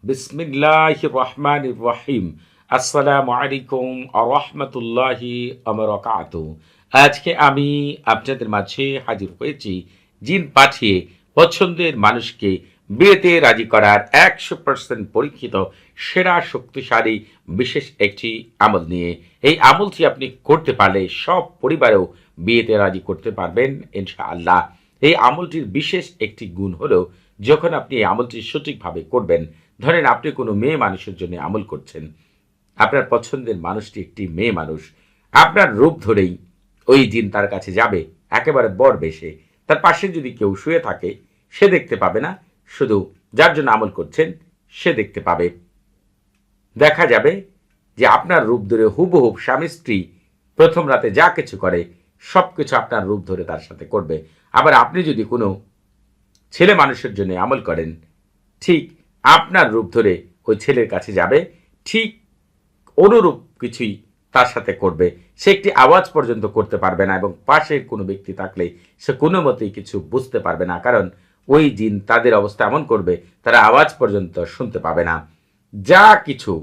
বিসমিল্লাহির রহমানির রহিম। আসসালামু আলাইকুম ওয়া রাহমাতুল্লাহি ওয়া বারাকাতুহু। আজকে আমি আপনাদের মাঝে হাজির হয়েছি জিন পাঠিয়ে পছন্দের মানুষকে বিয়েতে রাজি করার 100% পরীক্ষিত সেরা শক্তিশালী বিশেষ একটি আমল নিয়ে। এই আমলটি আপনি করতে পারলে সব পরিবারেও বিয়েতে রাজি করতে পারবেন ইনশাআল্লাহ। এই আমলটির বিশেষ একটি গুণ হলো, যখন আপনি এই আমলটি সঠিকভাবে করবেন, ধরেন আপনি কোনো মেয়ে মানুষের জন্য আমল করছেন, আপনার পছন্দের মানুষটি একটি মেয়ে মানুষ, আপনার রূপ ধরেই ওই জিন তার কাছে যাবে একেবারে বর বেশে। তার পাশে যদি কেউ শুয়ে থাকে সে দেখতে পাবে না, শুধু যার জন্য আমল করছেন সে দেখতে পাবে। দেখা যাবে যে আপনার রূপ ধরে হুবহুব স্বামী স্ত্রী প্রথম রাতে যা কিছু করে সব কিছু আপনার রূপ ধরে তার সাথে করবে। আবার আপনি যদি কোনো ছেলে মানুষের জন্য আমল করেন, ঠিক আপনার রূপ ধরে ওই ছেলের কাছে যাবে, ঠিক অনুরূপ কিছুই তার সাথে করবে। সে একটি আওয়াজ পর্যন্ত করতে পারবে না, এবং পাশে কোনো ব্যক্তি থাকলে সে কোনো মতেই কিছু বুঝতে পারবে না, কারণ ওই জিন তাদের অবস্থা এমন করবে তারা আওয়াজ পর্যন্ত শুনতে পাবে না। যা কিছু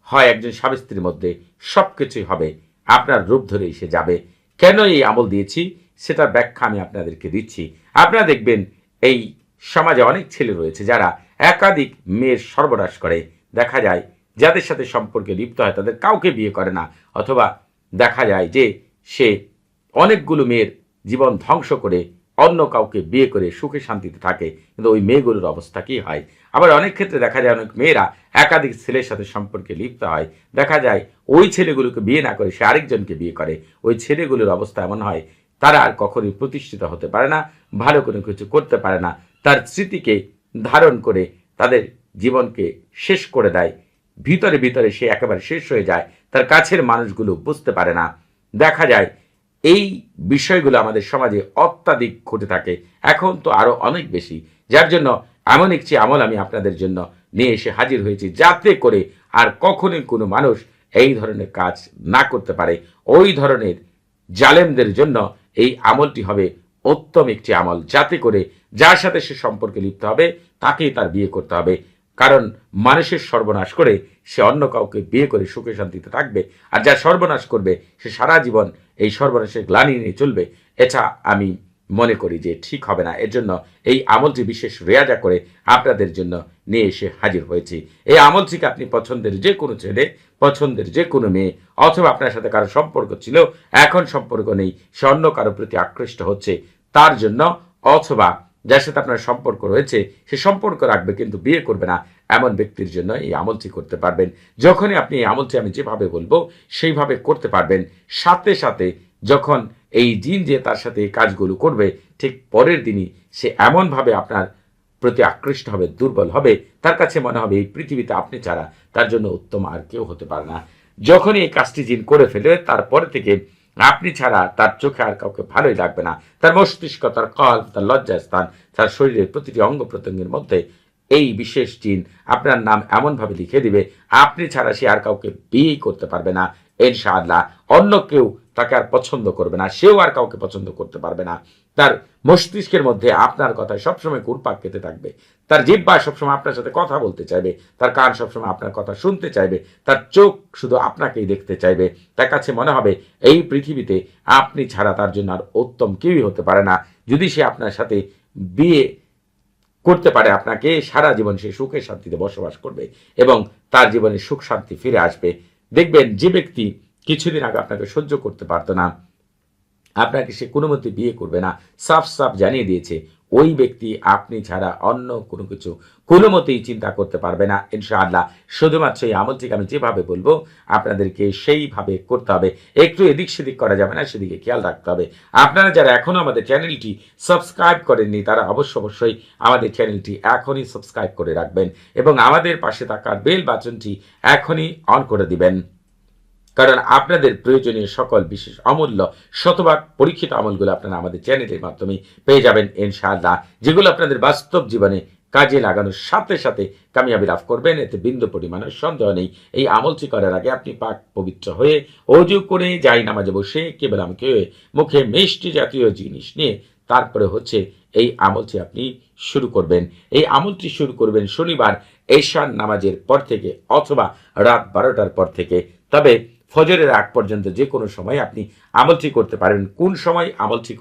হয় একজন স্বামী স্ত্রীর মধ্যে সব কিছুই হবে আপনার রূপ ধরেই সে যাবে। কেন এই আমল দিয়েছি সেটার ব্যাখ্যা আমি আপনাদেরকে দিচ্ছি। আপনারা দেখবেন এই সমাজে অনেক ছেলে রয়েছে যারা একাধিক মেয়ের সর্বনাশ করে। দেখা যায় যাদের সাথে সম্পর্কে লিপ্ত হয় তাদের কাউকে বিয়ে করে না, অথবা দেখা যায় যে সে অনেকগুলো মেয়ের জীবন ধ্বংস করে অন্য কাউকে বিয়ে করে সুখে শান্তিতে থাকে, কিন্তু ওই মেয়েগুলোর অবস্থা কি হয়। আবার অনেক ক্ষেত্রে দেখা যায় অনেক মেয়েরা একাধিক ছেলের সাথে সম্পর্কে লিপ্ত হয়, দেখা যায় ওই ছেলেগুলোকে বিয়ে না করে সে আরেকজনকে বিয়ে করে। ওই ছেলেগুলোর অবস্থা এমন হয় তারা আর কখনোই প্রতিষ্ঠিত হতে পারে না, ভালো কোনো কিছু করতে পারে না, তার স্মৃতিকে ধারণ করে তাদের জীবনকে শেষ করে দেয়। ভিতরে ভিতরে সে একেবারে শেষ হয়ে যায়, তার কাছের মানুষগুলো বুঝতে পারে না। দেখা যায় এই বিষয়গুলো আমাদের সমাজে অত্যাধিক ঘটে থাকে, এখন তো আরো অনেক বেশি। যার জন্য এমন একটি আমল আমি আপনাদের জন্য নিয়ে এসে হাজির হয়েছি, যাতে করে আর কখনোই কোনো মানুষ এই ধরনের কাজ না করতে পারে। ওই ধরনের জালেমদের জন্য এই আমলটি হবে উত্তম একটি আমল, যাতে করে যার সাথে সে সম্পর্কে লিপ্ত হবে তাকেই তার বিয়ে করতে হবে। কারণ মানুষের সর্বনাশ করে সে অন্য কাউকে বিয়ে করে সুখে শান্তিতে থাকবে, আর যা সর্বনাশ করবে সে সারা জীবন এই সর্বনাশের গ্লানি নিয়ে চলবে। এটা আমি মনে করি যে ঠিক হবে না। এর জন্য এই আমলটি বিশেষ রেয়াজা করে আপনাদের জন্য নিয়ে এসে হাজির হয়েছি। এই আমলটিকে আপনি পছন্দের যে কোনো ছেলে, পছন্দের যে কোনো মেয়ে, অথবা আপনার সাথে কারো সম্পর্ক ছিল এখন সম্পর্ক নেই, সে অন্য কারো প্রতি আকৃষ্ট হচ্ছে তার জন্য, অথবা যার সাথে আপনার সম্পর্ক রয়েছে সে সম্পর্ক রাখবে কিন্তু বিয়ে করবে না, এমন ব্যক্তির জন্য এই আমলটি করতে পারবেন। যখনই আপনি এই আমলটি আমি যেভাবে বলবো সেইভাবে করতে পারবেন, সাথে সাথে যখন এই জিন যে তার সাথে এই কাজগুলো করবে, ঠিক পরের দিনই সে এমনভাবে আপনার প্রতি আকৃষ্ট হবে, দুর্বল হবে, তার কাছে মনে হবে এই পৃথিবীতে আপনি ছাড়া তার জন্য উত্তম আর কেউ হতে পারে না। যখনই এই কাজটি জিন করে ফেলে তারপরে থেকে আপনি ছাড়া তার চোখে আর কাউকে ভালোই লাগবে না। তার মস্তিষ্ক, তার কল্প, তার লজ্জাস্থান, তার শরীরের প্রতিটি অঙ্গ প্রত্যঙ্গের মধ্যে এই বিশেষ জিন আপনার নাম এমনভাবে লিখে দিবে আপনি ছাড়া সে আর কাউকে বিয়েই করতে পারবে না ইনশাআল্লাহ। অন্য কেউ তাকে আর পছন্দ করবে না, সেও আর কাউকে পছন্দ করতে পারবে না। তার মস্তিষ্কের মধ্যে আপনার কথায় সবসময় ঘুরপাক খেতে থাকবে, তার জিহ্বা সবসময় আপনার সাথে কথা বলতে চাইবে, তার কান সবসময় আপনার কথা শুনতে চাইবে, তার চোখ শুধু আপনাকেই দেখতে চাইবে। তার কাছে মনে হবে এই পৃথিবীতে আপনি ছাড়া তার জন্য আর উত্তম কেউই হতে পারে না। যদি সে আপনার সাথে বিয়ে করতে পারে, আপনাকে সারা জীবন সে সুখে শান্তিতে বসবাস করবে এবং তার জীবনে সুখ শান্তি ফিরে আসবে। দেখবেন যে ব্যক্তি কিছুদিন আগে আপনাকে সহ্য করতে পারতো না, আপনাকে সে কোনো মতে বিয়ে করবে না, সাফ সাফ জানিয়ে দিয়েছে ওই ব্যক্তি আপনি ছাড়া অন্য কোনো কিছু কোনো মতেই চিন্তা করতে পারবে না ইনশাআল্লাহ। শুধুমাত্র এই আমলটিকে আমি যেভাবে বলবো আপনাদেরকে সেইভাবে করতে হবে, একটু এদিক সেদিক করা যাবে না, সেদিকে খেয়াল রাখতে হবে। আপনারা যারা এখনো আমাদের চ্যানেলটি সাবস্ক্রাইব করেননি তারা অবশ্যই আমাদের চ্যানেলটি এখনই সাবস্ক্রাইব করে রাখবেন এবং আমাদের পাশে থাকার বেল বাটনটি এখনই অন করে দিবেন, কারণ আপনাদের প্রয়োজনীয় সকল বিশেষ অমূল্য শতভাগ পরীক্ষিত আমলগুলো আপনারা আমাদের চ্যানেলের মাধ্যমে পেয়ে যাবেন ইনশাআল্লাহ, যেগুলো আপনাদের বাস্তব জীবনে কাজে লাগানোর সাথে সাথে কামিয়াবি লাভ করবেন, এতে বিন্দু পরিমাণের সন্দেহ নেই। এই আমলটি করার আগে আপনি পাক পবিত্র হয়ে অজু করে যাই নামাজে বসে কেবল আমাকে মুখে মিষ্টি জাতীয় জিনিস নিয়ে তারপরে এই আমলটি আপনি শুরু করবেন। এই আমলটি শুরু করবেন শনিবার এশার নামাজের পর থেকে অথবা রাত 12টার পর থেকে। তবে ফজরের আগ পর্যন্ত যে কোনো সময় আপনি আমলটি করতে পারেন। কোন সময় আমলটি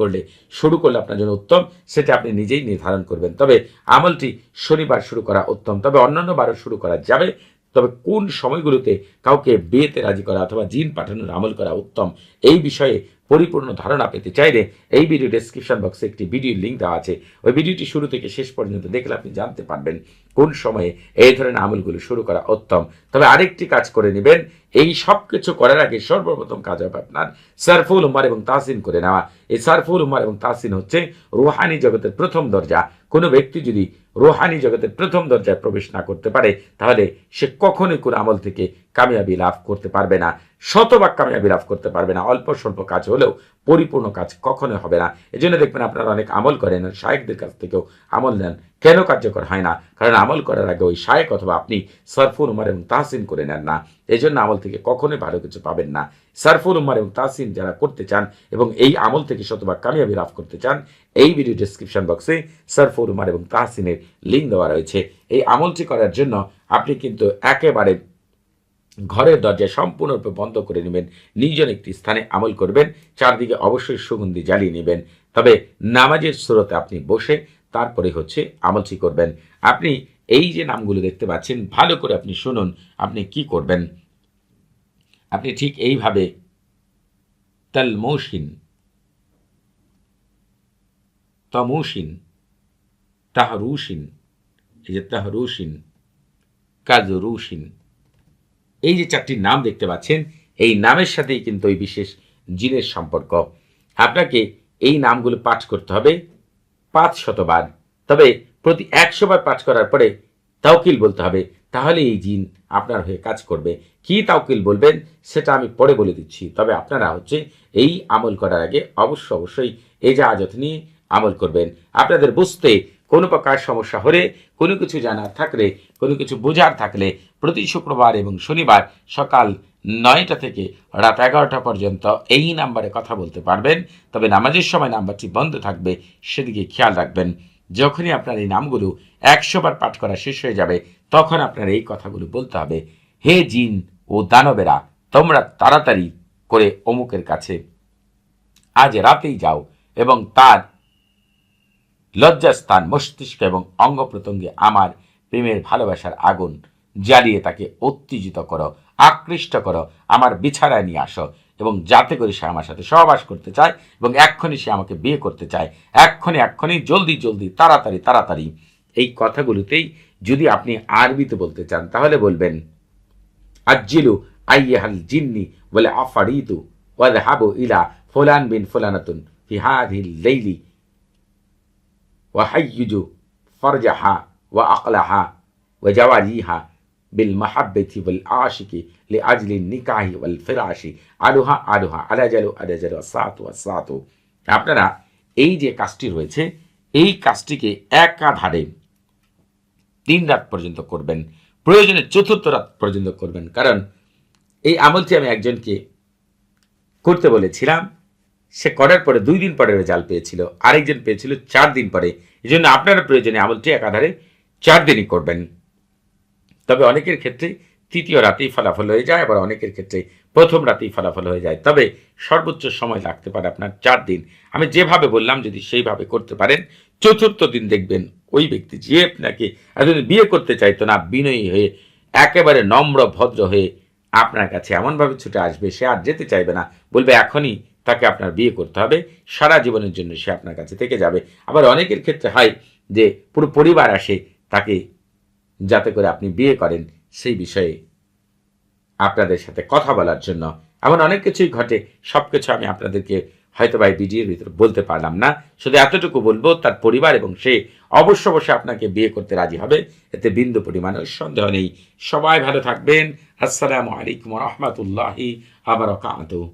শুরু করলে আপনার জন্য উত্তম সেটা আপনি নিজেই নির্ধারণ করবেন। তবে আমলটি শনিবার শুরু করা উত্তম। তবে অন্যান্য বারও শুরু করা যাবে। তবে কোন সময়গুলোতে কাউকে বিয়েতে রাজি করা অথবা জিন পাঠানোর আমল করা উত্তম এই বিষয়ে পরিপূর্ণ ধারণা পেতে চাইলে এই ভিডিও ডেসক্রিপশন বক্সে একটি ভিডিও লিঙ্ক দেওয়া আছে। ওই ভিডিওটি শুরু থেকে শেষ পর্যন্ত দেখলে আপনি জানতে পারবেন কোন সময়ে এই ধরনের আমলগুলো শুরু করা উত্তম। তবে আরেকটি কাজ করে নেবেন, এই সব কিছু করার আগে সর্বপ্রথম কাজ হবে আপনার সারফুল উমার এবং তাহসিন করে নেওয়া। এই সারফুল উমার এবং তাহসিন হচ্ছে রুহানি জগতের প্রথম দরজা। কোনো ব্যক্তি যদি রুহানি জগতের প্রথম দরজায় প্রবেশ না করতে পারে তাহলে সে কখনোই কোনো আমল থেকে কামিয়াবি লাভ করতে পারবে না, শতভাগ কামিয়াবি লাভ করতে পারবে না। অল্প স্বল্প কাজ হলেও পরিপূর্ণ কাজ কখনোই হবে না। এজন্য দেখবেন আপনারা অনেক আমল করেন, শায়েকদের কাছ থেকেও আমল নেন, কেন কার্যকর হয় না? কারণ আমল করার আগে ওই শায়েক অথবা আপনি সারফুল উমার এবং তাহসিন করে নেন না। এই জন্য আমল থেকে কখনোই ভালো কিছু পাবেন না। সারফুল উমার এবং তাহসিন যারা করতে চান এবং এই আমল থেকে শতভাগ কামিয়াবি লাভ করতে চান, এই ভিডিও ডেসক্রিপশন বক্সে সারফুল উমার এবং তাহসিনের লিঙ্ক দেওয়া রয়েছে। এই আমলটি করার জন্য আপনি কিন্তু একেবারে ঘরের দরজা সম্পূর্ণরূপে বন্ধ করে নেবেন, নির্জন একটি স্থানে আমল করবেন, চারদিকে অবশ্যই সুগন্ধি জ্বালিয়ে নেবেন। তবে নামাজের সুরতে আপনি বসে তারপরে হচ্ছে আমলটি করবেন। আপনি এই যে নামগুলো দেখতে পাচ্ছেন ভালো করে আপনি শুনুন। আপনি কি করবেন? আপনি ঠিক এইভাবে তালমৌসিন, তমৌসিন, তাহরুসিন, এই যে তাহরুসিন, কাজরুসিন, এই যে চারটি নাম দেখতে পাচ্ছেন এই নামের সাথেই কিন্তু ওই বিশেষ জিনের সম্পর্ক। আপনাকে এই নামগুলো পাঠ করতে হবে 500 বার। তবে প্রতি 100 বার পাঠ করার পরে তাওকিল বলতে হবে, তাহলে এই জিন আপনার হয়ে কাজ করবে। কি তাওকিল বলবেন সেটা আমি পরে বলে দিচ্ছি। তবে আপনারা হচ্ছে এই আমল করার আগে অবশ্যই এজাজত নিয়ে আমল করবেন। আপনাদের বুঝতে কোনো প্রকার সমস্যা হলে, কোনো কিছু জানার থাকলে, কোনো কিছু বোঝার থাকলে প্রতি শুক্রবার এবং শনিবার সকাল 9টা থেকে রাত 11টা পর্যন্ত এই নাম্বারে কথা বলতে পারবেন। তবে নামাজের সময় নাম্বারটি বন্ধ থাকবে, সেদিকে খেয়াল রাখবেন। যখনই আপনার এই নামগুলো 100 বার পাঠ করা শেষ হয়ে যাবে তখন আপনার এই কথাগুলো বলতে হবে, হে জিন ও দানবেরা, তোমরা তাড়াতাড়ি করে অমুকের কাছে আজ রাতেই যাও এবং তার লজ্জাস্থান, মস্তিষ্ক এবং অঙ্গ প্রত্যঙ্গে আমার প্রেমের ভালোবাসার আগুন জ্বালিয়ে তাকে উত্তেজিত করো, আকৃষ্ট করো, আমার বিছানায় নিয়ে আসো এবং যাতে করে সে আমার সাথে সহবাস করতে চায় এবং এক্ষুনি সে আমাকে বিয়ে করতে চায়, এক্ষুনি জলদি তাড়াতাড়ি। এই কথাগুলোতেই যদি আপনি আরবিতে বলতে চান তাহলে বলবেন, আজ্জিলু আইয়াহাল জিন্নি বলে আফারিতু ওয়াযহাবু ইলা ফুলান বিন ফুলানাতুন ফি হাযিহিল লাইলি ওয়াহাইয়ুজু ফারজাহা ওয়া আকলাহা ওয়া জাওয়ারিহা বিল মাহাব্বতি ওয়াল আশিকি লিআজলি নিকাহি ওয়াল ফিরাশি আলুহা আলাজালু সাতু। আপনারা এই যে কাজটি রয়েছে এই কাজটিকে একাধারে 3 রাত পর্যন্ত করবেন, প্রয়োজনে 4র্থ রাত পর্যন্ত করবেন। কারণ এই আমলটি আমি একজনকে করতে বলেছিলাম, সে করার পরে 2 দিন পরে রেজাল্ট পেয়েছিল, আরেকজন পেয়েছিল 4 দিন পরে। এই জন্য আপনারা প্রয়োজনে আমলটি একাধারে 4 দিনই করবেন। তবে অনেকের ক্ষেত্রে 3য় রাতেই ফলাফল হয়ে যায়, আবার অনেকের ক্ষেত্রে 1ম রাতেই ফলাফল হয়ে যায়। তবে সর্বোচ্চ সময় লাগতে পারে আপনার 4 দিন। আমি যেভাবে বললাম যদি সেইভাবে করতে পারেন, 4র্থ দিন দেখবেন ওই ব্যক্তি যে আপনাকে একজন বিয়ে করতে চাইতো না, বিনয়ী হয়ে একেবারে নম্র ভদ্র হয়ে আপনার কাছে এমনভাবে ছুটে আসবে, সে আর যেতে চাইবে না, বলবে এখনই তাকে আপনার বিয়ে করতে হবে, সারা জীবনের জন্য সে আপনার কাছে থেকে যাবে। আবার অনেকের ক্ষেত্রে হয় যে পুরো পরিবার আসে তাকে যাতে করে আপনি বিয়ে করেন সেই বিষয়ে আপনাদের সাথে কথা বলার জন্য। এমন অনেক কিছুই ঘটে, সবকিছু আমি আপনাদেরকে হয়তো বা এই ভিডিওর ভিতরে বলতে পারলাম না। শুধু এতটুকু বলবো, তার পরিবার এবং সে অবশ্যই আপনাকে বিয়ে করতে রাজি হবে, এতে বিন্দু পরিমাণে সন্দেহ নেই। সবাই ভালো থাকবেন। আসসালামু আলাইকুম ওয়া রাহমাতুল্লাহি ওয়া বারাকাতুহু।